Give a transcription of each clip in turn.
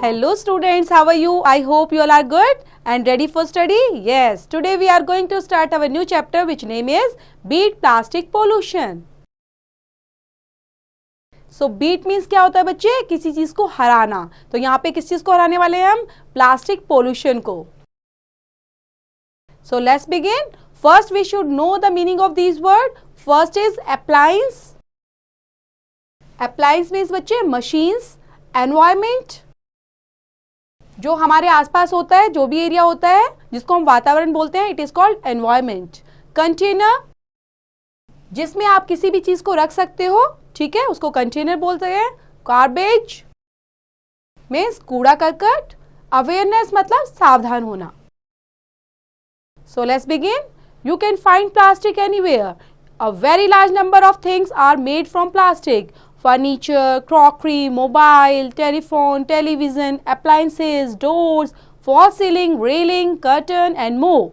Hello students, how are you? I hope you all are good and ready for study. Yes, today we are going to start our new chapter which name is Beat Plastic Pollution. So beat means क्या होता है बच्चे? किसी चीज को हराना. तो यहाँ पे किस चीज को हराने वाले हैं हम? प्लास्टिक पोल्यूशन को. So let's begin. First we should know the meaning of these words. First is appliance. Appliance means बच्चे machines, environment. जो हमारे आसपास होता है, जो भी एरिया होता है जिसको हम वातावरण बोलते हैं, it is called environment. Container, जिसमें आप किसी भी चीज को रख सकते हो, ठीक है, उसको कंटेनर बोलते हैं. गार्बेज मीन्स कूड़ा करकट. अवेयरनेस मतलब सावधान होना. So let's begin. You can find plastic anywhere. A very large number of things are made from plastic. Furniture, crockery, mobile, telephone, television, appliances, doors, false ceiling, railing, curtain and more.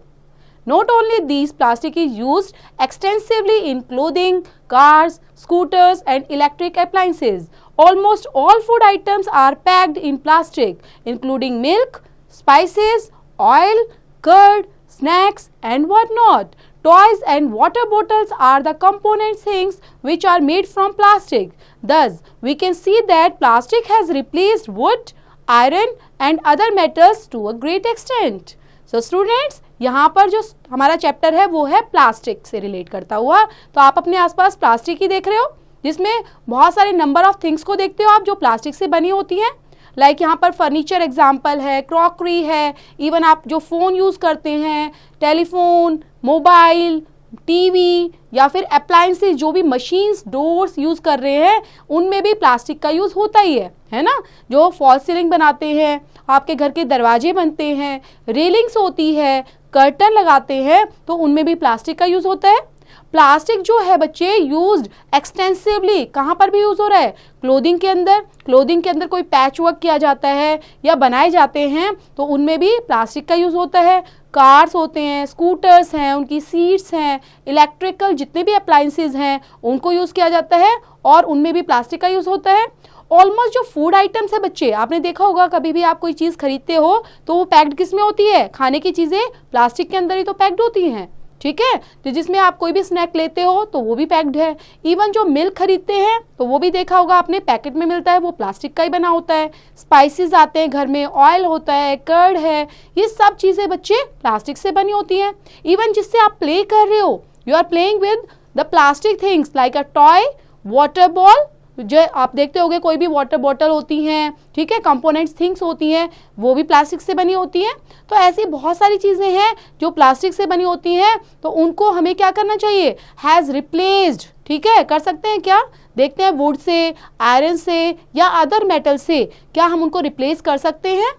Not only these, plastic is used extensively in clothing, cars, scooters and electric appliances. Almost all food items are packed in plastic, including milk, spices, oil, curd, snacks and whatnot. Toys and water bottles are the component things which are made from plastic. Thus, we can see that plastic has replaced wood, iron and other metals to a great extent. So students, यहाँ पर जो हमारा chapter है वो है plastic से relate करता हुआ. तो आप अपने आसपास प्लास्टिक ही देख रहे हो, जिसमें बहुत सारे नंबर ऑफ थिंग्स को देखते हो आप जो प्लास्टिक से बनी होती हैं. लाइक यहाँ पर फर्नीचर एग्जाम्पल है, क्रॉकरी है, इवन आप जो फ़ोन यूज़ करते हैं, टेलीफोन, मोबाइल, टीवी या फिर अप्लायंसेस, जो भी मशीन्स, डोर्स यूज़ कर रहे हैं, उनमें भी प्लास्टिक का यूज़ होता ही है ना. जो फॉल्स सीलिंग बनाते हैं, आपके घर के दरवाजे बनते हैं, रेलिंग्स होती है, कर्टन लगाते हैं, तो उनमें भी प्लास्टिक का यूज़ होता है. प्लास्टिक जो है बच्चे यूज्ड एक्सटेंसिवली, कहाँ पर भी यूज़ हो रहा है? क्लोथिंग के अंदर. क्लोथिंग के अंदर कोई पैच वर्क किया जाता है या बनाए जाते हैं तो उनमें भी प्लास्टिक का यूज़ होता है. कार्स होते हैं, स्कूटर्स हैं, उनकी सीट्स हैं, इलेक्ट्रिकल जितने भी अप्लायंसेज हैं उनको यूज़ किया जाता है और उनमें भी प्लास्टिक का यूज़ होता है. ऑलमोस्ट जो फूड आइटम्स है बच्चे, आपने देखा होगा कभी भी आप कोई चीज़ खरीदते हो तो वो पैक्ड किस में होती है? खाने की चीज़ें प्लास्टिक के अंदर ही तो पैक्ड होती हैं, ठीक है. तो जिसमें आप कोई भी स्नैक लेते हो तो वो भी पैक्ड है. इवन जो मिल्क खरीदते हैं तो वो भी देखा होगा आपने, पैकेट में मिलता है, वो प्लास्टिक का ही बना होता है. स्पाइसेस आते हैं घर में, ऑयल होता है, कर्ड है, ये सब चीज़ें बच्चे प्लास्टिक से बनी होती हैं. इवन जिससे आप प्ले कर रहे हो, you are playing with the plastic things like a toy, water ball, जो आप देखते होंगे कोई भी वाटर बॉटल होती हैं, ठीक है, कंपोनेंट्स थिंग्स होती हैं, वो भी प्लास्टिक से बनी होती हैं. तो ऐसी बहुत सारी चीज़ें हैं जो प्लास्टिक से बनी होती हैं, तो उनको हमें क्या करना चाहिए? हैज़ रिप्लेस्ड, ठीक है, कर सकते हैं क्या? देखते हैं वुड से, आयरन से या अदर मेटल से क्या हम उनको रिप्लेस कर सकते हैं.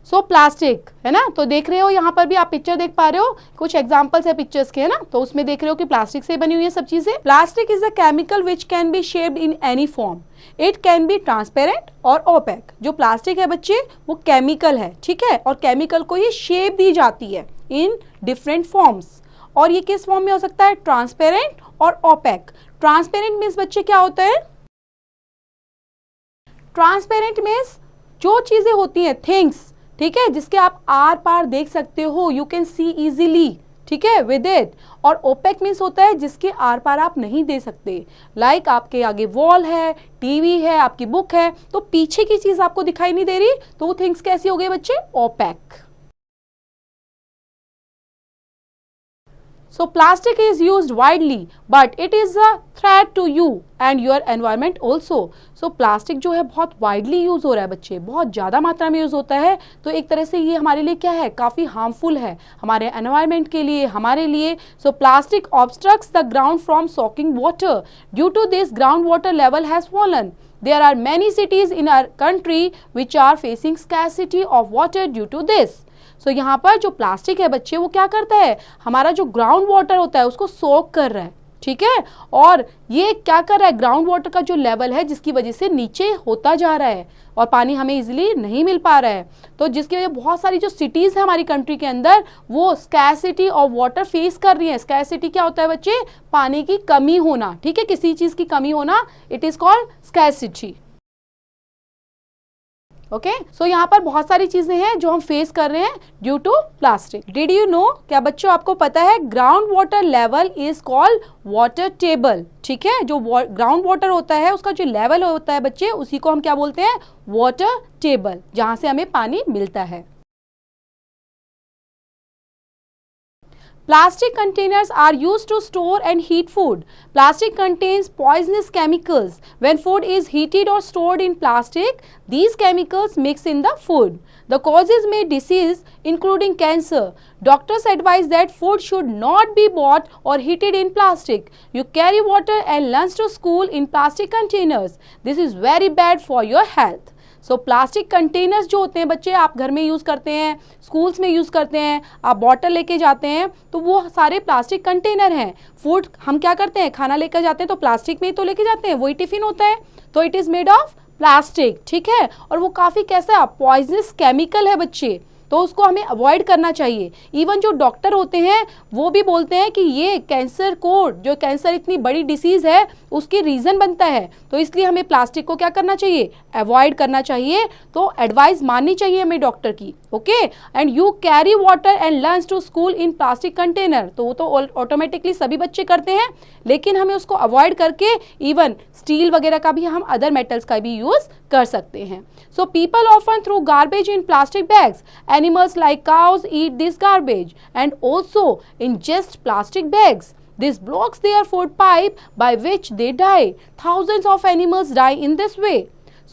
सो प्लास्टिक है ना. तो देख रहे हो यहाँ पर भी आप पिक्चर देख पा रहे हो, कुछ एग्जांपल्स है पिक्चर्स के, है ना. तो उसमें देख रहे हो कि प्लास्टिक से बनी हुई है सब चीजें. Plastic is a chemical which can be shaped in any form. It can be transparent और ओपेक. जो प्लास्टिक है बच्चे वो केमिकल है, ठीक है, और केमिकल को ये शेप दी जाती है इन डिफरेंट फॉर्म्स. और ये किस फॉर्म में हो सकता है? ट्रांसपेरेंट और ओपेक. ट्रांसपेरेंट मीन्स बच्चे क्या होता है? ट्रांसपेरेंट मीन्स जो चीजें होती हैं, थिंग्स, ठीक है, जिसके आप आर पार देख सकते हो, यू कैन सी इजीली, ठीक है, विद इट. और ओपेक मीन्स होता है जिसके आर पार आप नहीं दे सकते. लाइक आपके आगे वॉल है, टीवी है, आपकी बुक है, तो पीछे की चीज आपको दिखाई नहीं दे रही, तो वो थिंग्स कैसी हो गई बच्चे? OPEC. So plastic is used widely, but it is a threat to you and your environment also. So plastic जो है बहुत widely use हो रहा है बच्चे, बहुत ज़्यादा मात्रा में यूज़ होता है. तो एक तरह से ये हमारे लिए क्या है? काफ़ी हार्मफुल है हमारे एनवायरनमेंट के लिए, हमारे लिए. So plastic obstructs the ground from soaking water. Due to this, groundwater level has fallen. There are many cities in our country which are facing scarcity of water due to this. सो यहाँ पर जो plastic है बच्चे वो क्या करता है? हमारा जो ग्राउंड वाटर होता है उसको सोक कर रहा है, ठीक है, और ये क्या कर रहा है? ग्राउंड वाटर का जो लेवल है जिसकी वजह से नीचे होता जा रहा है और पानी हमें इजीली नहीं मिल पा रहा है. तो जिसकी वजह बहुत सारी जो सिटीज़ है हमारी कंट्री के अंदर वो स्कैरसिटी ऑफ वाटर फेस कर रही है. स्कैरसिटी क्या होता है बच्चे? पानी की कमी होना, ठीक है, किसी चीज़ की कमी होना, it is called scarcity. Okay, so यहाँ पर बहुत सारी चीजें हैं जो हम फेस कर रहे हैं due to plastic. Did you know, क्या बच्चों आपको पता है ground water level is called water table. ठीक है, जो ग्राउंड वाटर होता है उसका जो लेवल होता है बच्चे, उसी को हम क्या बोलते हैं, वाटर टेबल, जहां से हमें पानी मिलता है। Plastic containers are used to store and heat food. Plastic contains poisonous chemicals. When food is heated or stored in plastic, these chemicals mix in the food. The causes may disease including cancer. Doctors advise that food should not be bought or heated in plastic. You carry water and lunch to school in plastic containers. This is very bad for your health. So plastic containers जो होते हैं बच्चे, आप घर में use करते हैं, schools में यूज़ करते हैं, आप बॉटल लेके जाते हैं, तो वो सारे प्लास्टिक कंटेनर हैं। फूड हम क्या करते हैं, खाना लेकर जाते हैं तो प्लास्टिक में ही तो लेके जाते हैं, वही टिफिन होता है, तो it is made of plastic. ठीक है, और वो काफ़ी कैसा पॉइजनस केमिकल है बच्चे, तो उसको हमें अवॉइड करना चाहिए। इवन जो डॉक्टर होते हैं वो भी बोलते हैं कि ये कैंसर को, जो कैंसर इतनी बड़ी डिसीज़ है उसकी रीज़न बनता है, तो इसलिए हमें प्लास्टिक को क्या करना चाहिए, अवॉइड करना चाहिए। तो एडवाइस माननी चाहिए हमें डॉक्टर की। Okay, and you carry water and lunch to school in plastic container, तो वो तो ऑटोमेटिकली सभी बच्चे करते हैं, लेकिन हमें उसको अवॉइड करके इवन स्टील वगैरह का भी, हम अदर मेटल्स का भी यूज़ कर सकते हैं। So people often throw garbage in plastic bags. Animals like cows eat this garbage and also ingest plastic bags. This blocks their food pipe by which they die. Thousands of animals die in this way.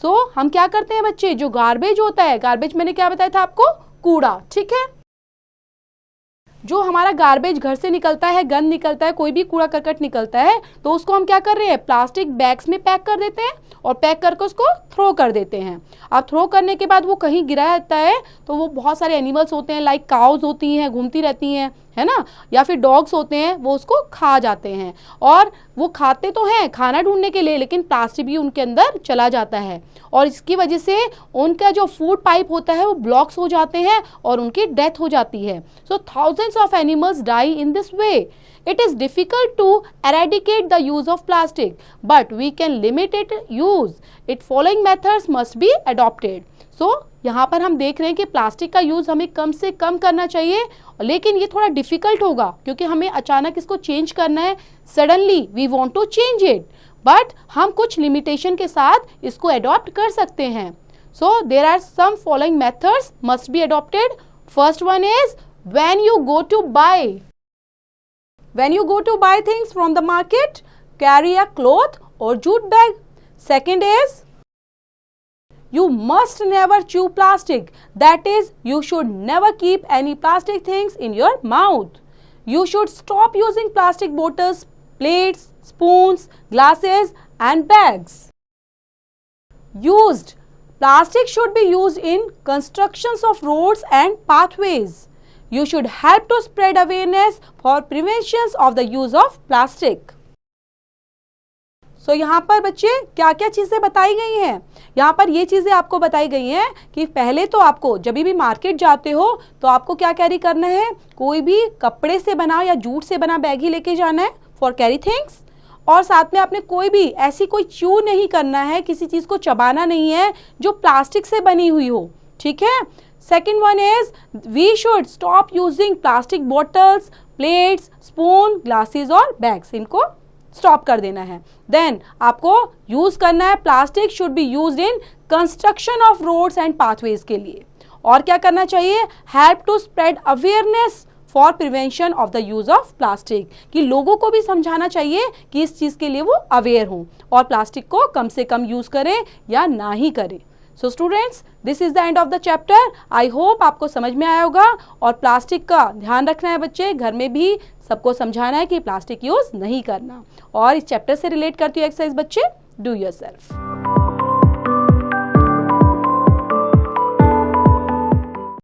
So हम क्या करते हैं बच्चे, जो garbage होता है, garbage मैंने क्या बताया था आपको, कूड़ा। ठीक है, जो हमारा गार्बेज घर से निकलता है, गंद निकलता है, कोई भी कूड़ा करकट निकलता है, तो उसको हम क्या कर रहे हैं, प्लास्टिक बैग्स में पैक कर देते हैं और पैक करके उसको थ्रो कर देते हैं। अब थ्रो करने के बाद वो कहीं गिरा रहता है, तो वो बहुत सारे एनिमल्स होते हैं, लाइक काउज होती हैं, घूमती रहती हैं, है ना, या फिर डॉग्स होते हैं, वो उसको खा जाते हैं। और वो खाते तो हैं खाना ढूंढने के लिए, लेकिन प्लास्टिक भी उनके अंदर चला जाता है, और इसकी वजह से उनका जो फूड पाइप होता है वो ब्लॉक्स हो जाते हैं और उनकी डेथ हो जाती है। So thousands of animals die in this way. It is difficult to eradicate the use of plastic, but we can limit its use. Its following methods must be adopted. So यहाँ पर हम देख रहे हैं कि प्लास्टिक का use हमें कम से कम करना चाहिए, लेकिन ये थोड़ा डिफ़िकल्ट होगा क्योंकि हमें अचानक इसको चेंज करना है, suddenly we want to change it, but हम कुछ लिमिटेशन के साथ इसको अडॉप्ट कर सकते हैं। So there are some following methods must be adopted. First one is when you go to buy, when you go to buy things from the market, carry a cloth or jute bag. Second is, you must never chew plastic. That is, you should never keep any plastic things in your mouth. You should stop using plastic bottles, plates, spoons, glasses and bags. Used. Plastic should be used in constructions of roads and pathways. You should help to spread awareness for prevention of the use of plastic. So यहाँ पर बच्चे क्या क्या चीज़ें बताई गई हैं, यहाँ पर ये चीज़ें आपको बताई गई हैं कि पहले तो आपको जब भी मार्केट जाते हो तो आपको क्या कैरी करना है, कोई भी कपड़े से बना या जूट से बना बैग ही लेके जाना है फॉर कैरी थिंग्स, और साथ में आपने कोई भी ऐसी कोई च्यू नहीं करना है, किसी चीज़ को चबाना नहीं है जो प्लास्टिक से बनी हुई हो। ठीक है, Second one is, we should stop using plastic bottles, plates, spoon, glasses और bags. इनको stop कर देना है। Then आपको use करना है, plastic should be used in construction of roads and pathways के लिए। और क्या करना चाहिए, help to spread awareness for prevention of the use of plastic, कि लोगों को भी समझाना चाहिए कि इस चीज़ के लिए वो अवेयर हों और प्लास्टिक को कम से कम यूज़ करें या ना ही करें। So students, this is the end of the chapter. I hope आपको समझ में आया होगा, और प्लास्टिक का ध्यान रखना है बच्चे, घर में भी सबको समझाना है कि प्लास्टिक यूज़ नहीं करना। और इस चैप्टर से रिलेट करती हूँ एक्सरसाइज बच्चे, डू योरसेल्फ।